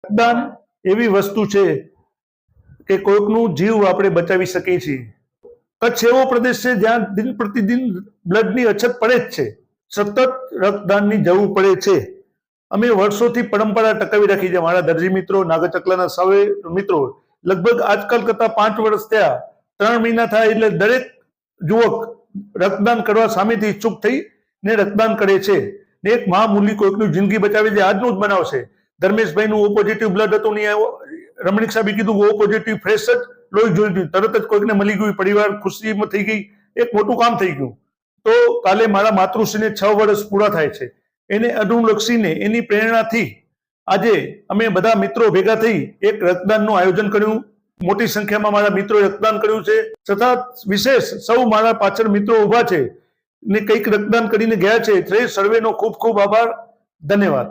રક્તદાન એવી વસ્તુ છે કે કોઈકનું જીવ આપણે બચાવી શકીએ છીએ. કચ્છ એવો પ્રદેશ છે જ્યાં દિન પ્રતિદિન બ્લડની અછત પડે જ છે. સતત રક્તદાનની જરૂર પડે છે. અમે વર્ષોથી પરંપરા ટકાવી રાખી છે. મારા દરજી મિત્રો, નાગચકલાના સૌએ મિત્રો લગભગ આજકાલ કરતા 5 વર્ષ થયા, 3 મહિના થયા એટલે દરેક યુવક રક્તદાન કરવા સામેથી ઈચ્છુક થઈને રક્તદાન કરે છે. ને એક મહામૂલી કોઈકની જિંદગી બચાવી છે. આજનું જ બનાવ છે. ધર્મેશભાઈનું ઓ પોઝિટિવ બ્લડ હતું ને રમણીક સાહેબે કીધું ઓ પોઝિટિવ ફ્રેશ જ લોહી જોઈ ગયું, તરત જ કોઈકને મળી ગયું, પરિવાર ખુશીમાં થઈ ગઈ, એક મોટું કામ થઈ ગયું. તો કાલે મારા માતૃશ્રીને 6 વર્ષ પૂરા થાય છે. એને અનુલક્ષીને એની પ્રેરણાથી આજે અમે બધા મિત્રો ભેગા થઈ એક રક્તદાનનું આયોજન કર્યું. મોટી સંખ્યામાં મારા મિત્રોએ રક્તદાન કર્યું છે. છતાં વિશેષ સૌ મારા પાછળ મિત્રો ઉભા છે ને કંઈક રક્તદાન કરીને ગયા છે. સર્વેનો ખૂબ ખૂબ આભાર. ધન્યવાદ.